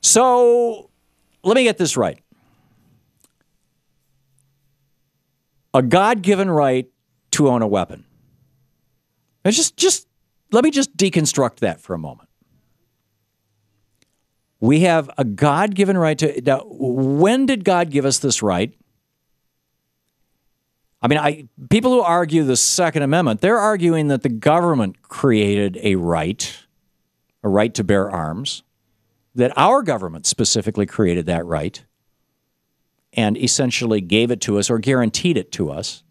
So let me get this right. A God-given right to own a weapon. And just let me just deconstruct that for a moment. We have a God-given right to... Now, when did God give us this right? I mean, people who argue the Second Amendment, they're arguing that the government created a right to bear arms, that our government specifically created that right and essentially gave it to us or guaranteed it to us.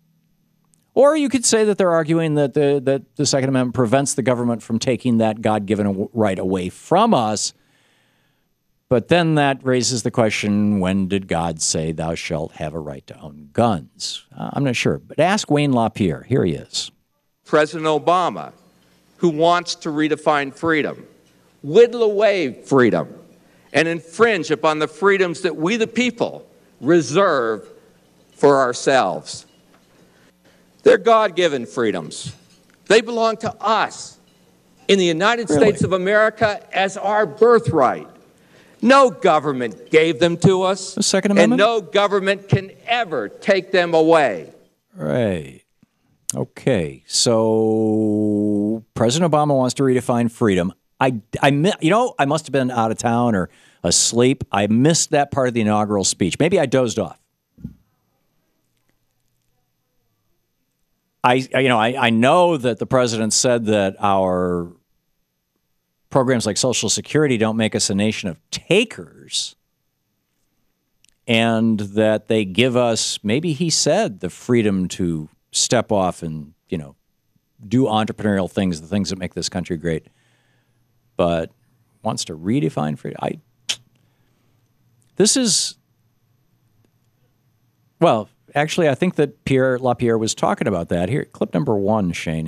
Or you could say that they're arguing that the Second Amendment prevents the government from taking that God-given right away from us. But then that raises the question, when did God say thou shalt have a right to own guns? I'm not sure. But ask Wayne LaPierre. Here he is. President Obama, who wants to redefine freedom, whittle away freedom, and infringe upon the freedoms that we the people reserve for ourselves. They're God-given freedoms. They belong to us in the United States of America as our birthright. No government gave them to us, the Second Amendment? And no government can ever take them away. Right. Okay. So President Obama wants to redefine freedom. I must have been out of town or asleep. I missed that part of the inaugural speech. Maybe I dozed off. I know that the president said that our programs like Social Security don't make us a nation of takers, and that they give us, maybe he said, the freedom to step off and, do entrepreneurial things, the things that make this country great, but wants to redefine freedom. Actually, I think that LaPierre was talking about that. Here, clip number 1, Shane.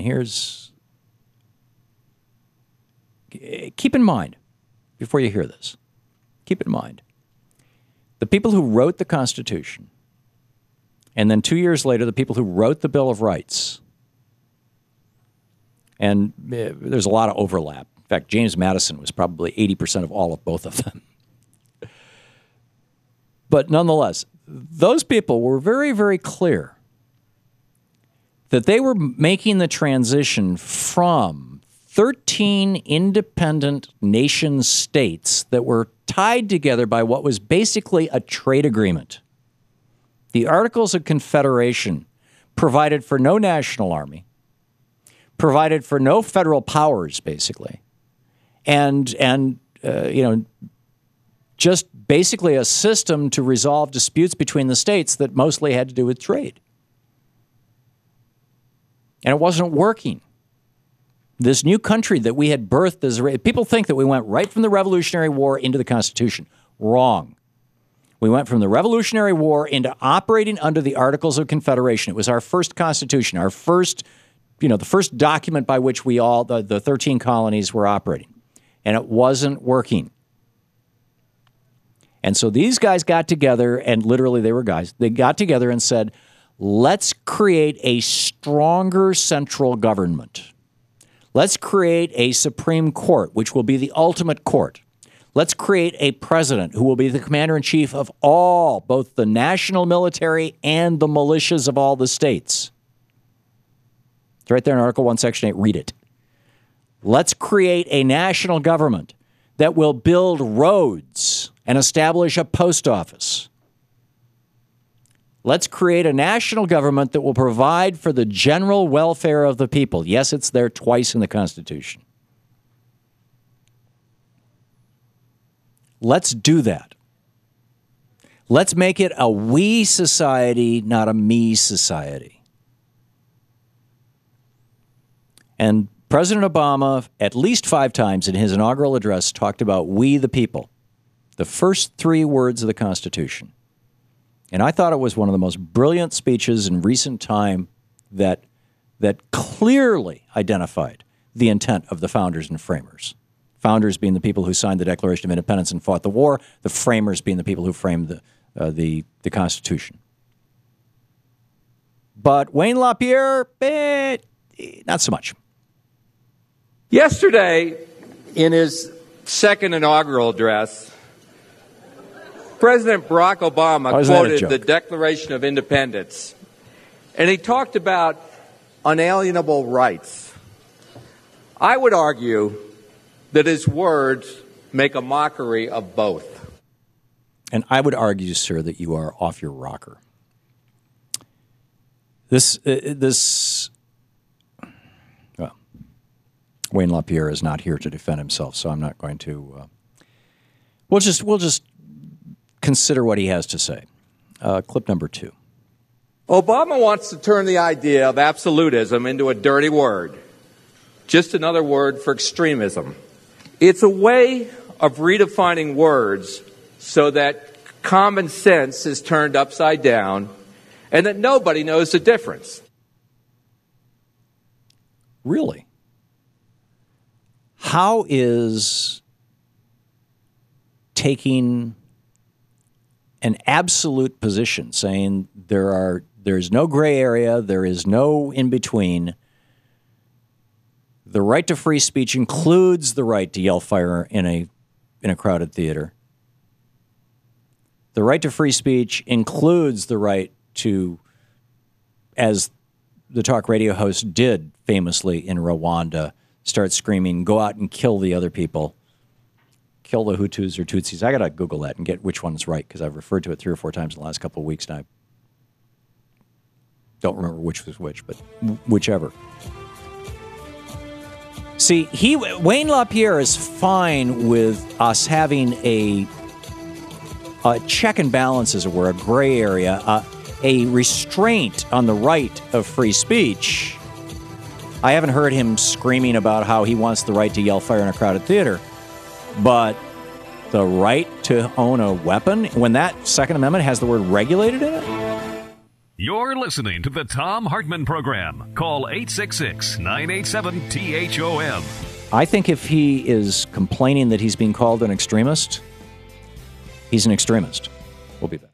Keep in mind, before you hear this, keep in mind, the people who wrote the Constitution, and then 2 years later, the people who wrote the Bill of Rights, and there's a lot of overlap. In fact, James Madison was probably 80% of all of both of them. But nonetheless, those people were very, very clear that they were making the transition from 13 independent nation states that were tied together by what was basically a trade agreement. The Articles of Confederation provided for no national army, provided for no federal powers, basically, and just basically a system to resolve disputes between the states that mostly had to do with trade. And it wasn't working. This new country that we had birthed as people think that we went right from the Revolutionary War into the Constitution. Wrong. We went from the Revolutionary War into operating under the Articles of Confederation. It was our first Constitution, our first, the first document by which we all, the 13 colonies were operating. And it wasn't working. And so these guys got together, and literally they were guys, they got together and said, let's create a stronger central government. Let's create a Supreme Court, which will be the ultimate court. Let's create a president who will be the commander-in-chief of all, both the national military and the militias of all the states. It's right there in Article 1, Section 8. Read it. Let's create a national government that will build roads and establish a post office. Let's create a national government that will provide for the general welfare of the people. Yes, it's there twice in the Constitution. Let's do that. Let's make it a we society, not a me society. And President Obama, at least 5 times in his inaugural address, talked about we the people, the first 3 words of the Constitution. And I thought it was one of the most brilliant speeches in recent time that clearly identified the intent of the founders and framers. Founders being the people who signed the Declaration of Independence and fought the war, the framers being the people who framed the Constitution. But Wayne LaPierre, not so much. Yesterday, in his second inaugural address, President Barack Obama Oh, isn't that a quoted joke? the Declaration of Independence, and he talked about unalienable rights. I would argue that his words make a mockery of both. And I would argue, sir, that you are off your rocker. Well, Wayne LaPierre is not here to defend himself, so I'm not going to. We'll just consider what he has to say. Clip number 2. Obama wants to turn the idea of absolutism into a dirty word, just another word for extremism. It's a way of redefining words so that common sense is turned upside down and that nobody knows the difference. Really? How is taking an absolute position, saying there's no gray area, there is no in between, the right to free speech includes the right to yell fire in a crowded theater. The right to free speech includes the right to, as the talk radio host did famously in Rwanda, start screaming, go out and kill the other people. Kill the Hutus or Tutsis. I got to Google that and get which one's right, because I've referred to it 3 or 4 times in the last couple of weeks, and I don't remember which was which, but whichever. See, Wayne LaPierre is fine with us having a check and balance, as it were, a gray area, a restraint on the right of free speech. I haven't heard him screaming about how he wants the right to yell fire in a crowded theater. But the right to own a weapon, when that Second Amendment has the word regulated in it? You're listening to the Thom Hartmann Program. Call 866-987-THOM. I think if he is complaining that he's being called an extremist, he's an extremist. We'll be back.